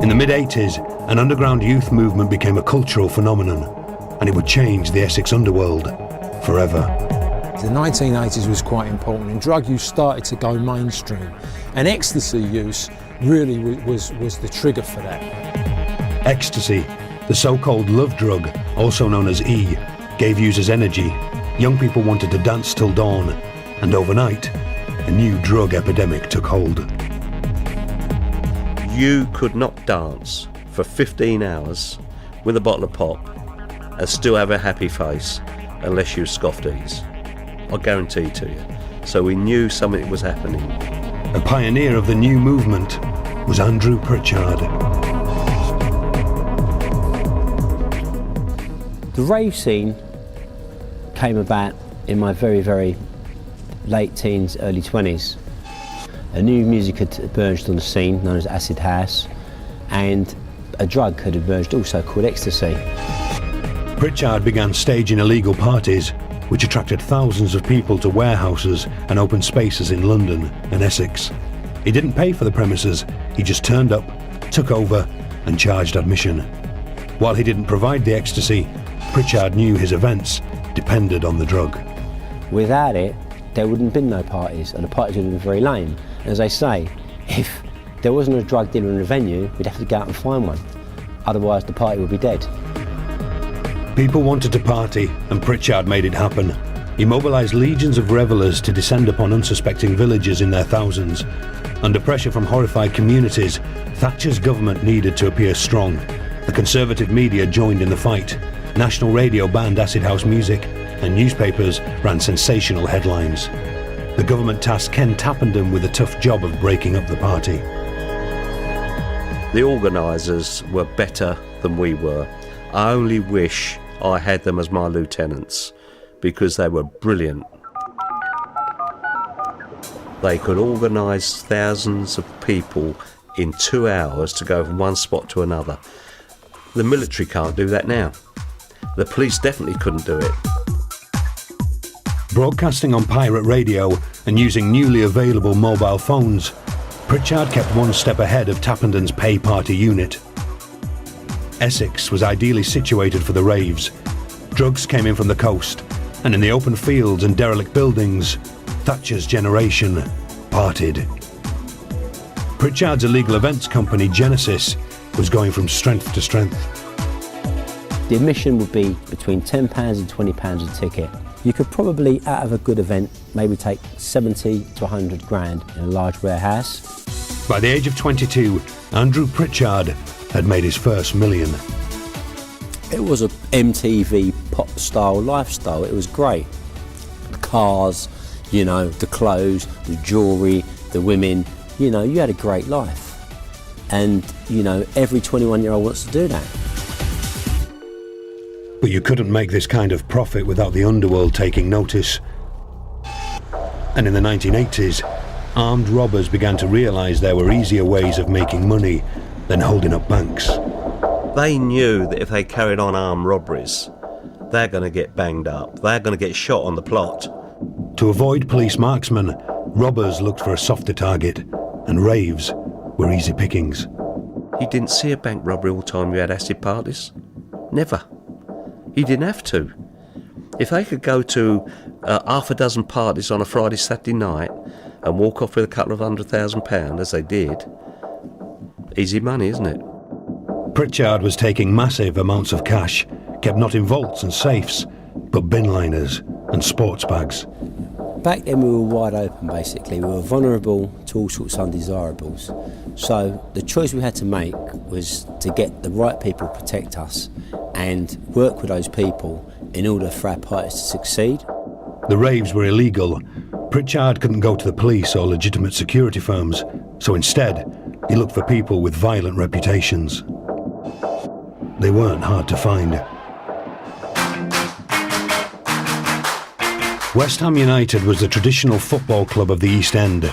In the mid-80s, an underground youth movement became a cultural phenomenon, and it would change the Essex underworld forever. The 1980s was quite important, and drug use started to go mainstream, and ecstasy use really was the trigger for that. Ecstasy, the so-called love drug, also known as E, gave users energy. Young people wanted to dance till dawn, and overnight, a new drug epidemic took hold. You could not dance for 15 hours with a bottle of pop and still have a happy face unless you scoffed ease. I guarantee to you. So we knew something was happening. A pioneer of the new movement was Andrew Pritchard. The rave scene came about in my very, very late teens, early 20s. A new music had emerged on the scene known as acid house, and a drug had emerged also called ecstasy. Pritchard began staging illegal parties which attracted thousands of people to warehouses and open spaces in London and Essex. He didn't pay for the premises, he just turned up, took over and charged admission. While he didn't provide the ecstasy, Pritchard knew his events depended on the drug. Without it, there wouldn't have been no parties, and the parties would have been very lame. As I say, if there wasn't a drug dealer in the venue, we'd have to go out and find one. Otherwise, the party would be dead. People wanted to party, and Pritchard made it happen. He mobilised legions of revellers to descend upon unsuspecting villages in their thousands. Under pressure from horrified communities, Thatcher's government needed to appear strong. The conservative media joined in the fight. National radio banned acid house music, and newspapers ran sensational headlines. The government tasked Ken Tappenden with the tough job of breaking up the party. The organisers were better than we were. I only wish I had them as my lieutenants, because they were brilliant. They could organise thousands of people in 2 hours to go from one spot to another. The military can't do that now. The police definitely couldn't do it. Broadcasting on pirate radio and using newly available mobile phones, Pritchard kept one step ahead of Tappenden's pay party unit. Essex was ideally situated for the raves. Drugs came in from the coast, and in the open fields and derelict buildings, Thatcher's generation partied. Pritchard's illegal events company, Genesis, was going from strength to strength. The admission would be between £10 and £20 a ticket. You could probably, out of a good event, maybe take 70 to 100 grand in a large warehouse. By the age of 22, Andrew Pritchard had made his first million. It was a MTV pop-style lifestyle. It was great. The cars, you know, the clothes, the jewellery, the women, you know, you had a great life. And, you know, every 21-year-old wants to do that. But you couldn't make this kind of profit without the underworld taking notice. And in the 1980s, armed robbers began to realise there were easier ways of making money than holding up banks. They knew that if they carried on armed robberies, they're going to get banged up, they're going to get shot on the plot. To avoid police marksmen, robbers looked for a softer target, and raves were easy pickings. You didn't see a bank robbery all the time you had acid parties. Never. You didn't have to. If they could go to half a dozen parties on a Friday, Saturday night and walk off with a couple of £100,000, as they did, easy money, isn't it? Pritchard was taking massive amounts of cash, kept not in vaults and safes, but bin liners and sports bags. Back then we were wide open, basically. We were vulnerable to all sorts of undesirables. So the choice we had to make was to get the right people to protect us and work with those people in order for our parties to succeed. The raves were illegal. Pritchard couldn't go to the police or legitimate security firms, so instead he looked for people with violent reputations. They weren't hard to find. West Ham United was the traditional football club of the East End.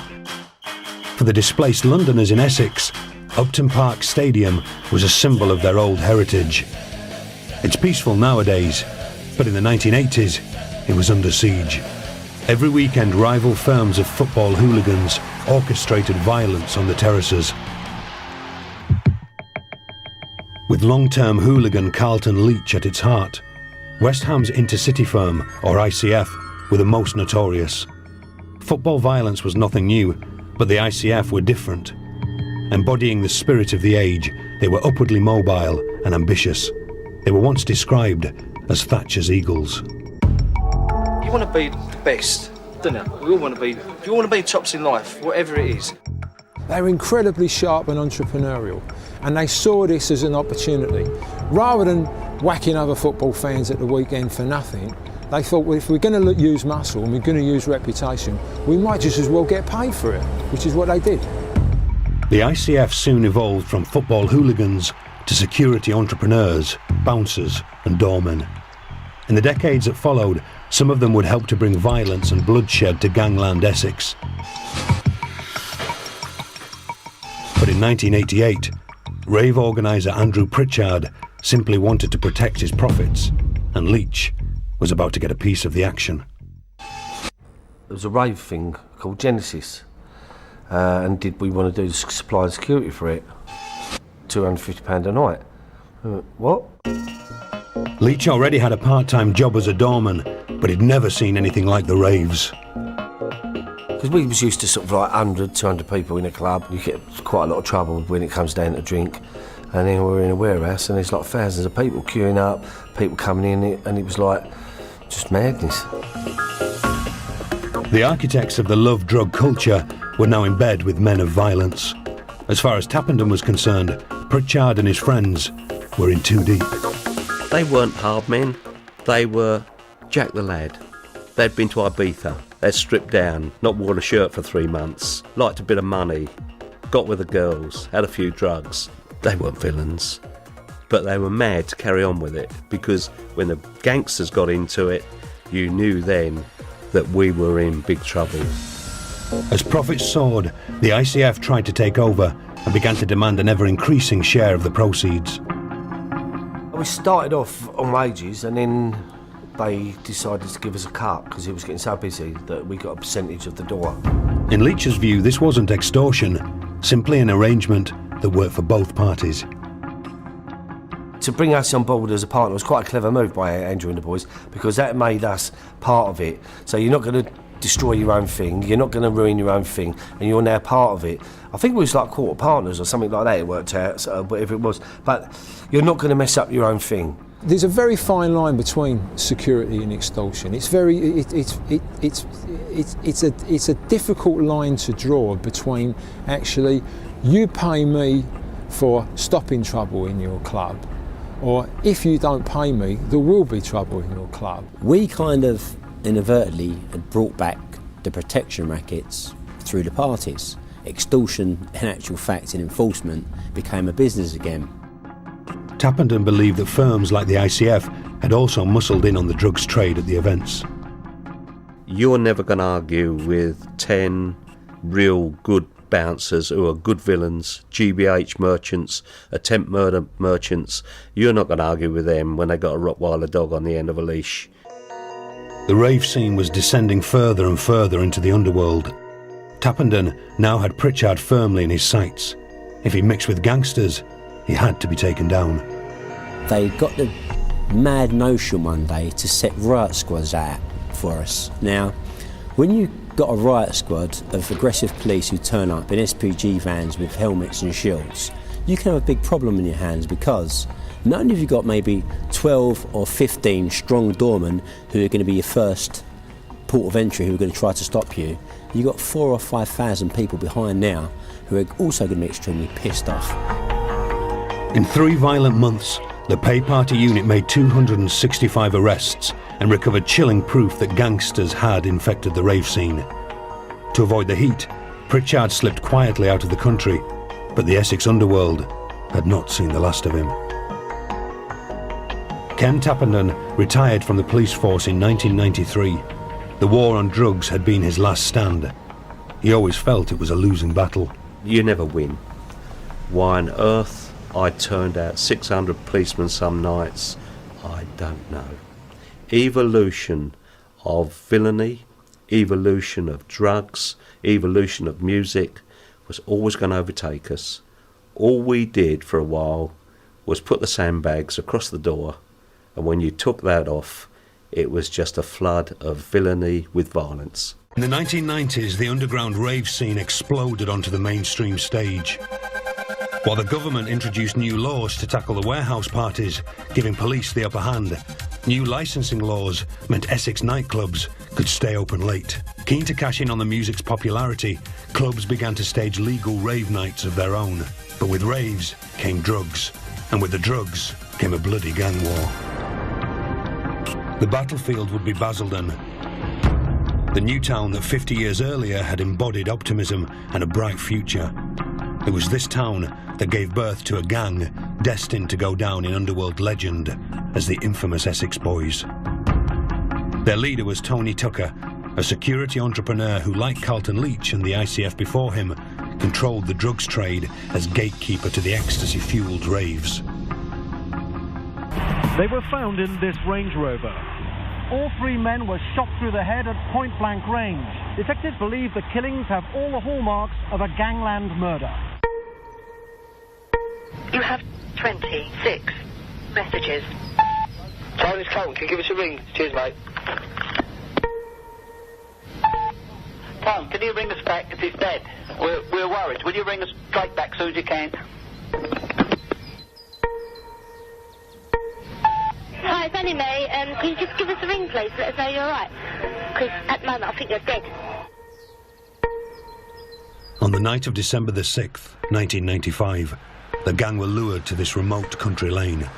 For the displaced Londoners in Essex, Upton Park Stadium was a symbol of their old heritage. It's peaceful nowadays, but in the 1980s, it was under siege. Every weekend, rival firms of football hooligans orchestrated violence on the terraces. With long-term hooligan Carlton Leach at its heart, West Ham's intercity firm, or ICF, were the most notorious. Football violence was nothing new, but the ICF were different. Embodying the spirit of the age, they were upwardly mobile and ambitious. They were once described as Thatcher's eagles. You want to be the best, don't you? We all want to be. You want to be tops in life, whatever it is. They were incredibly sharp and entrepreneurial, and they saw this as an opportunity. Rather than whacking other football fans at the weekend for nothing, they thought, well, if we're going to use muscle and we're going to use reputation, we might just as well get paid for it, which is what they did. The ICF soon evolved from football hooligans to security entrepreneurs, bouncers and doormen. In the decades that followed, some of them would help to bring violence and bloodshed to gangland Essex. But in 1988, Rave organiser Andrew Pritchard simply wanted to protect his profits, and Leach was about to get a piece of the action. There was a rave thing called Genesis, and did we want to do supply and security for it? £250 a night. What? Leach already had a part-time job as a doorman, but he'd never seen anything like the raves. Because we was used to sort of like 100, 200 people in a club. You get quite a lot of trouble when it comes down to drink. And then we're in a warehouse and there's like thousands of people queuing up, people coming in, and it was like just madness. The architects of the love drug culture were now in bed with men of violence. As far as Tappenden was concerned, Pritchard and his friends were in too deep. They weren't hard men. They were Jack the Lad. They'd been to Ibiza. They'd stripped down, not worn a shirt for 3 months, liked a bit of money, got with the girls, had a few drugs. They weren't villains, but they were mad to carry on with it, because when the gangsters got into it, you knew then that we were in big trouble. As profits soared, the ICF tried to take over and began to demand an ever-increasing share of the proceeds. We started off on wages and then they decided to give us a cut because it was getting so busy that we got a percentage of the door. In Leach's view, this wasn't extortion, simply an arrangement that worked for both parties. To bring us on board as a partner was quite a clever move by Andrew and the boys, because that made us part of it. So you're not going to destroy your own thing, you're not going to ruin your own thing, and you're now part of it. I think we was like quarter partners or something like that, it worked out, so whatever it was. But you're not going to mess up your own thing. There's a very fine line between security and extortion. It's a difficult line to draw between actually you pay me for stopping trouble in your club, or if you don't pay me, there will be trouble in your club. We kind of inadvertently had brought back the protection rackets through the parties. Extortion, in actual fact, and enforcement became a business again. Tappenden believed that firms like the ICF had also muscled in on the drugs trade at the events. You're never going to argue with 10 real good bouncers who are good villains, GBH merchants, attempt murder merchants. You're not going to argue with them when they got a Rottweiler dog on the end of a leash. The rave scene was descending further and further into the underworld. Tappenden now had Pritchard firmly in his sights. If he mixed with gangsters, he had to be taken down. They got the mad notion one day to set riot squads out for us. Now, when you got a riot squad of aggressive police who turn up in SPG vans with helmets and shields, you can have a big problem in your hands, because not only have you got maybe 12 or 15 strong doormen who are going to be your first port of entry who are going to try to stop you, you've got 4,000 or 5,000 people behind now who are also going to be extremely pissed off. In 3 violent months, the Pay Party unit made 265 arrests and recovered chilling proof that gangsters had infected the rave scene. To avoid the heat, Pritchard slipped quietly out of the country, but the Essex Underworld had not seen the last of him. Ken Tappenden retired from the police force in 1993. The war on drugs had been his last stand. He always felt it was a losing battle. You never win. Why on earth I turned out 600 policemen some nights, I don't know. Evolution of villainy evolution of drugs, evolution of music was always going to overtake us. All we did for a while was put the sandbags across the door, and when you took that off, it was just a flood of villainy with violence. In the 1990s, the underground rave scene exploded onto the mainstream stage. While the government introduced new laws to tackle the warehouse parties, giving police the upper hand, new licensing laws meant Essex nightclubs could stay open late. Keen to cash in on the music's popularity, clubs began to stage legal rave nights of their own. But with raves came drugs, and with the drugs came a bloody gang war. The battlefield would be Basildon, the new town that 50 years earlier had embodied optimism and a bright future. It was this town that gave birth to a gang destined to go down in Underworld legend as the infamous Essex Boys. Their leader was Tony Tucker, a security entrepreneur who, like Carlton Leach and the ICF before him, controlled the drugs trade as gatekeeper to the ecstasy-fueled raves. They were found in this Range Rover. All three men were shot through the head at point-blank range. Detectives believe the killings have all the hallmarks of a gangland murder. You have 26 messages. Tony's Colton, can you give us a ring? Cheers, mate. Tom, can you ring us back if he's dead? We're worried. Will you ring us straight back as soon as you can? Hi, it's Annie Mae. Can you just give us a ring, please? Let us know you're alright. Because at the moment I think you're dead. On the night of December the 6th, 1995, the gang were lured to this remote country lane,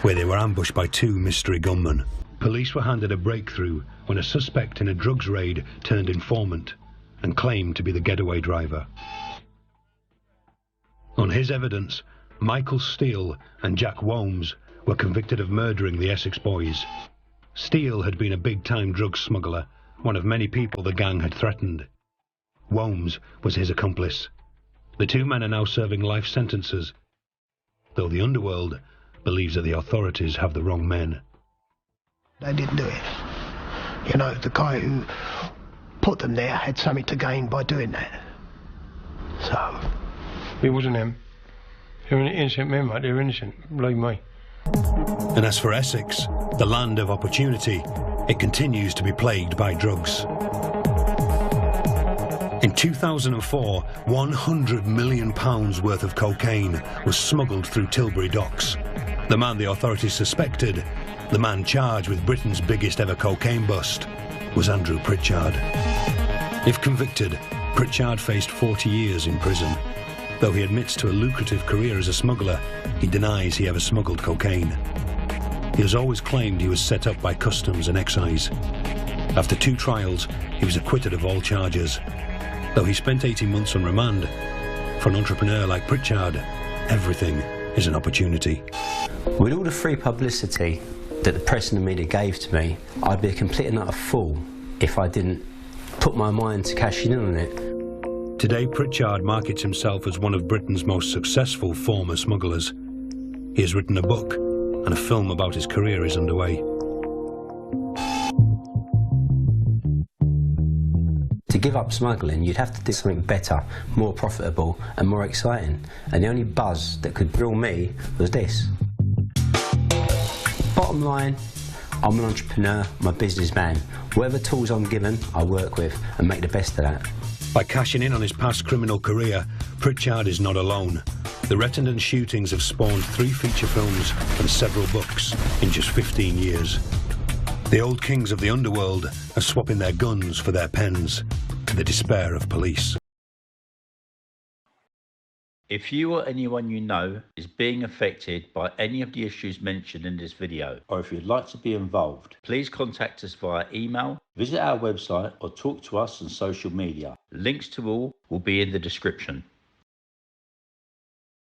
where they were ambushed by two mystery gunmen. Police were handed a breakthrough when a suspect in a drugs raid turned informant and claimed to be the getaway driver. On his evidence, Michael Steele and Jack Womes were convicted of murdering the Essex Boys. Steele had been a big-time drug smuggler, one of many people the gang had threatened. Womes was his accomplice. The two men are now serving life sentences, though the Underworld believes that the authorities have the wrong men. They didn't do it. You know, the guy who put them there had something to gain by doing that. So... It wasn't them. They're innocent men, mate. They're innocent. Believe me. And as for Essex, the land of opportunity, it continues to be plagued by drugs. In 2004, £100 million worth of cocaine was smuggled through Tilbury docks. The man the authorities suspected, the man charged with Britain's biggest ever cocaine bust, was Andrew Pritchard. If convicted, Pritchard faced 40 years in prison. Though he admits to a lucrative career as a smuggler, he denies he ever smuggled cocaine. He has always claimed he was set up by customs and excise. After 2 trials, he was acquitted of all charges. Though he spent 18 months on remand, for an entrepreneur like Pritchard, everything is an opportunity. With all the free publicity that the press and the media gave to me, I'd be a complete and utter fool if I didn't put my mind to cashing in on it. Today, Pritchard markets himself as one of Britain's most successful former smugglers. He has written a book, and a film about his career is underway. To give up smuggling, you'd have to do something better, more profitable and more exciting. And the only buzz that could thrill me was this. Bottom line, I'm an entrepreneur, I'm a businessman. Whatever tools I'm given, I work with and make the best of that. By cashing in on his past criminal career, Pritchard is not alone. The Rettendon shootings have spawned 3 feature films and several books in just 15 years. The old kings of the underworld are swapping their guns for their pens, to the despair of police. If you or anyone you know is being affected by any of the issues mentioned in this video, or if you'd like to be involved, please contact us via email, visit our website or talk to us on social media. Links to all will be in the description.